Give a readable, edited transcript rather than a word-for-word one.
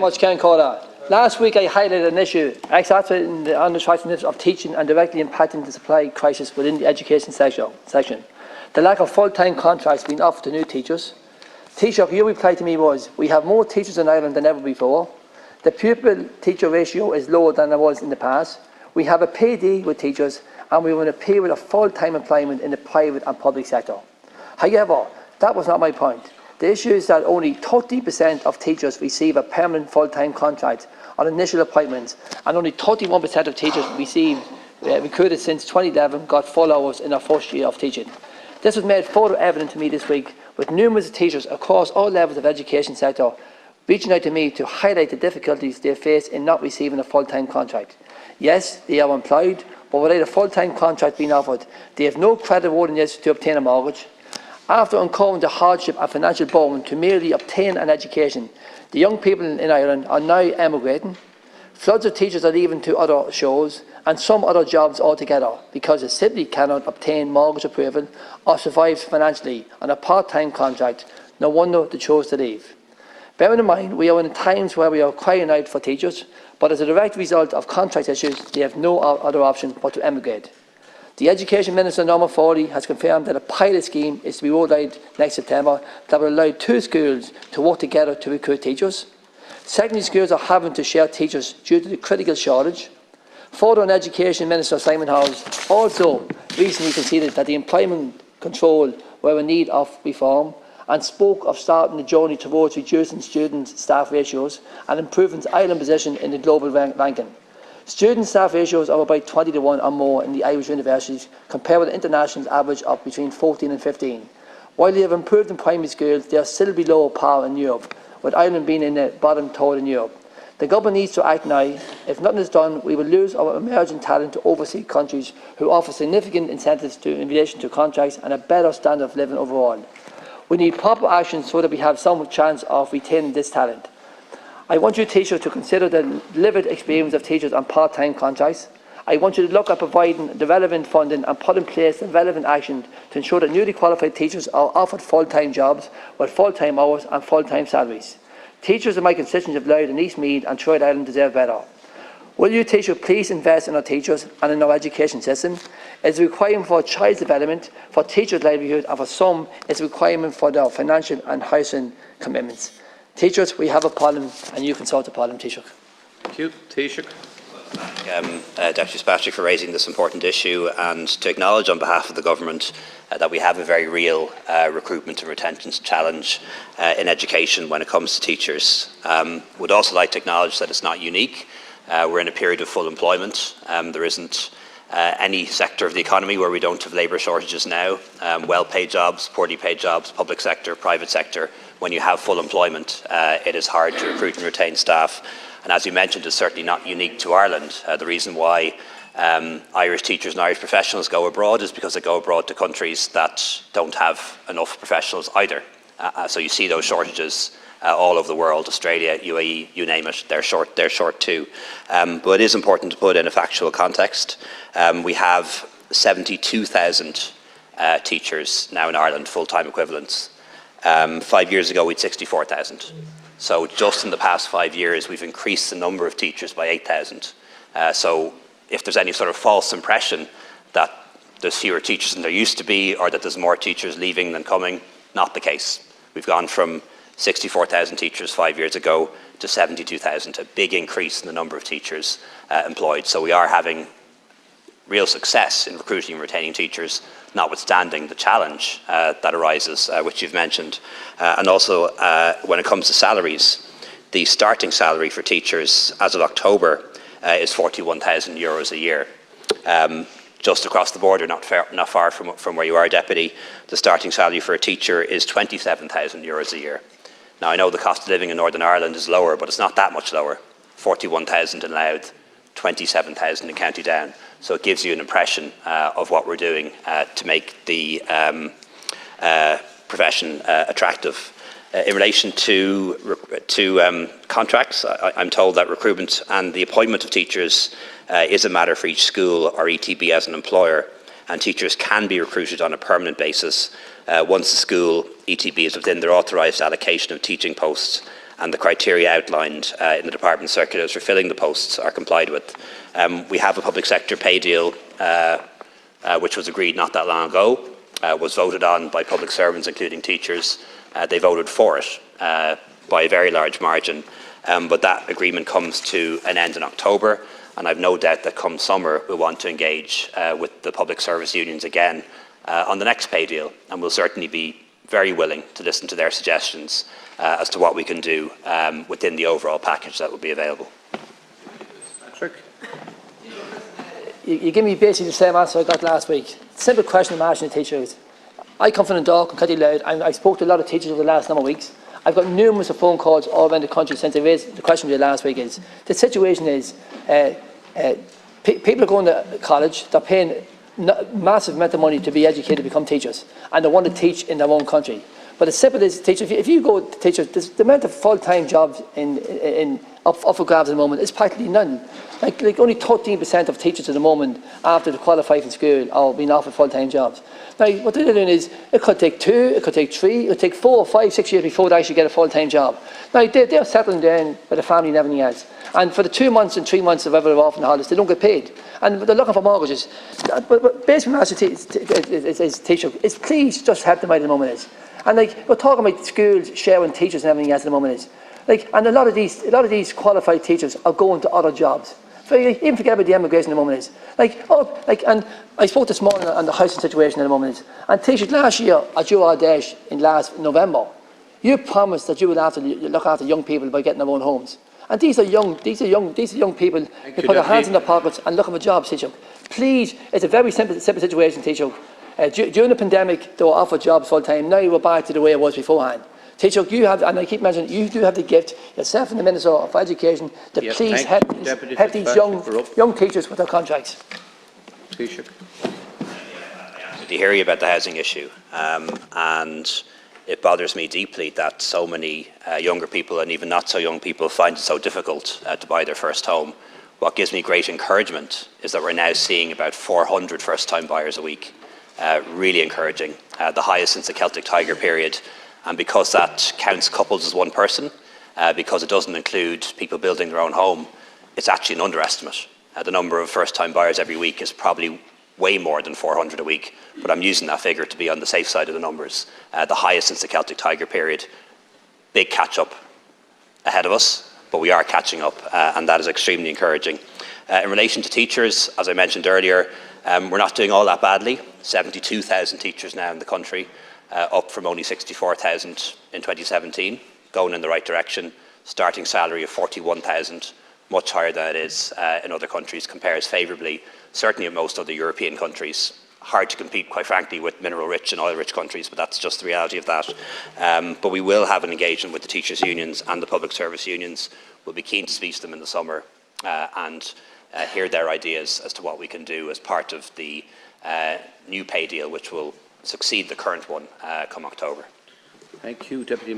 much, Ken Cora. Last week I highlighted an issue exacerbating the unattractiveness of teaching and directly impacting the supply crisis within the education section. The lack of full-time contracts being offered to new teachers. Taoiseach, your reply to me was, we have more teachers in Ireland than ever before. The pupil-teacher ratio is lower than it was in the past. We have a pay deal with teachers and we are in a period of full-time employment in the private and public sector. However, that was not my point. The issue is that only 30% of teachers receive a permanent full-time contract on initial appointments, and only 31% of teachers recruited since 2011 got full hours in their first year of teaching. This was made further evident to me this week, with numerous teachers across all levels of the education sector reaching out to me to highlight the difficulties they face in not receiving a full-time contract. Yes, they are employed, but without a full-time contract being offered, they have no creditworthiness to obtain a mortgage. After incurring the hardship and financial burden to merely obtain an education, the young people in Ireland are now emigrating. Floods of teachers are leaving to other shows and some other jobs altogether because they simply cannot obtain mortgage approval or survive financially on a part-time contract. No wonder they chose to leave. Bearing in mind, we are in times where we are crying out for teachers, but as a direct result of contract issues, they have no other option but to emigrate. The Education Minister, Norma Foley, has confirmed that a pilot scheme is to be rolled out next September that will allow 2 schools to work together to recruit teachers. Secondary schools are having to share teachers due to the critical shortage. Further, Education Minister Simon Howes also recently conceded that the employment control were in need of reform and spoke of starting the journey towards reducing student-staff ratios and improving Ireland's position in the global ranking. Student-staff ratios are about 20 to 1 or more in the Irish universities, compared with the international average of between 14 and 15. While they have improved in primary schools, they are still below par in Europe, with Ireland being in the bottom third in Europe. The government needs to act now. If nothing is done, we will lose our emerging talent to overseas countries who offer significant incentives in relation to contracts and a better standard of living overall. We need proper action so that we have some chance of retaining this talent. I want you, teachers, to consider the lived experience of teachers on part-time contracts. I want you to look at providing the relevant funding and put in place the relevant action to ensure that newly qualified teachers are offered full-time jobs with full-time hours and full-time salaries. Teachers in my constituency of Louth and East Meath and Troy Island deserve better. Will you, teachers, please invest in our teachers and in our education system? It is a requirement for child development, for teachers' livelihood, and for some, it is a requirement for their financial and housing commitments. Teachers, we have a problem, and you consult the Parliament, Taoiseach. Thank you. Taoiseach. Deputy Fiztpatrick for raising this important issue, and to acknowledge on behalf of the Government that we have a very real recruitment and retention challenge in education when it comes to teachers. Would also like to acknowledge that it's not unique. We're in a period of full employment. There isn't any sector of the economy where we don't have labour shortages now. Well-paid jobs, poorly paid jobs, public sector, private sector. When you have full employment, it is hard to recruit and retain staff. And as you mentioned, it's certainly not unique to Ireland. The reason why Irish teachers and Irish professionals go abroad is because they go abroad to countries that don't have enough professionals either. So you see those shortages all over the world, Australia, UAE, you name it, they're short too. But it is important to put in a factual context. We have 72,000 teachers now in Ireland, full-time equivalents. 5 years ago, we had 64,000. So just in the past 5 years, we've increased the number of teachers by 8,000. So if there's any sort of false impression that there's fewer teachers than there used to be, or that there's more teachers leaving than coming, not the case. We've gone from 64,000 teachers 5 years ago to 72,000, a big increase in the number of teachers employed. So we are having real success in recruiting and retaining teachers, notwithstanding the challenge that arises, which you've mentioned. And also, when it comes to salaries, the starting salary for teachers as of October is €41,000 a year. Just across the border, not far from where you are, Deputy, the starting salary for a teacher is €27,000 a year. Now, I know the cost of living in Northern Ireland is lower, but it's not that much lower. 41,000 in Louth, 27,000 in County Down. So it gives you an impression of what we're doing to make the profession attractive. In relation to contracts, I'm told that recruitment and the appointment of teachers is a matter for each school or ETB as an employer, and teachers can be recruited on a permanent basis once the school ETB is within their authorised allocation of teaching posts and the criteria outlined in the Department circulars for filling the posts are complied with. We have a public sector pay deal which was agreed not that long ago, was voted on by public servants, including teachers. They voted for it by a very large margin, but that agreement comes to an end in October, and I've no doubt that come summer we'll want to engage with the public service unions again on the next pay deal, and we'll certainly be very willing to listen to their suggestions as to what we can do within the overall package that will be available. Patrick. You give me basically the same answer I got last week. Simple question I'm asking the teachers. I come from Dundalk and County Loud, and I spoke to a lot of teachers over the last number of weeks. I've got numerous of phone calls all around the country since I raised the question to you last week. The situation is people are going to college, they're paying massive amount of money to be educated to become teachers, and they want to teach in their own country. But as simple as teachers, if you go to teachers, the amount of full-time jobs up for grabs at the moment is practically none. Like only 13% of teachers at the moment, after they qualify from school, are being offered full-time jobs. Now, what they're doing is, it could take 2, it could take 3, it could take 4, 5, 6 years before they actually get a full-time job. Now, they're settling down with a family and everything else. And for the 2 months and 3 months of ever off in the holidays, they don't get paid. And they're looking for mortgages. But basically, what as teacher is please just help them out at the moment is. And we're talking about schools sharing teachers and everything else at the moment is. And a lot of these qualified teachers are going to other jobs. So even forget about the emigration at the moment is. And I spoke this morning on the housing situation at the moment is. And teachers last year at your Dash in last November, you promised that you would look after young people by getting their own homes. And these are young people who put their hands in their pockets and looking for jobs, teacher. Please, it's a very simple situation, teacher. During the pandemic, they were offered jobs full time. Now we're back to the way it was beforehand. Teacher, you have, and I keep mentioning, you do have the gift, yourself and the Minister for Education, to please help these young teachers with their contracts. Taoiseach. To hear you about the housing issue, and it bothers me deeply that so many younger people and even not so young people find it so difficult to buy their first home. What gives me great encouragement is that we're now seeing about 400 first-time buyers a week. Really encouraging, the highest since the Celtic Tiger period. And because that counts couples as one person, because it doesn't include people building their own home, it's actually an underestimate. The number of first-time buyers every week is probably way more than 400 a week, but I'm using that figure to be on the safe side of the numbers. The highest since the Celtic Tiger period. Big catch-up ahead of us, but we are catching up, and that is extremely encouraging. In relation to teachers, as I mentioned earlier, we're not doing all that badly. 72,000 teachers now in the country, up from only 64,000 in 2017, going in the right direction. Starting salary of 41,000, much higher than it is in other countries, compares favourably, certainly in most other European countries. Hard to compete, quite frankly, with mineral-rich and oil-rich countries, but that's just the reality of that. But we will have an engagement with the teachers' unions and the public service unions. We'll be keen to speak to them in the summer and hear their ideas as to what we can do as part of the new pay deal, which will succeed the current one come October. Thank you, Deputy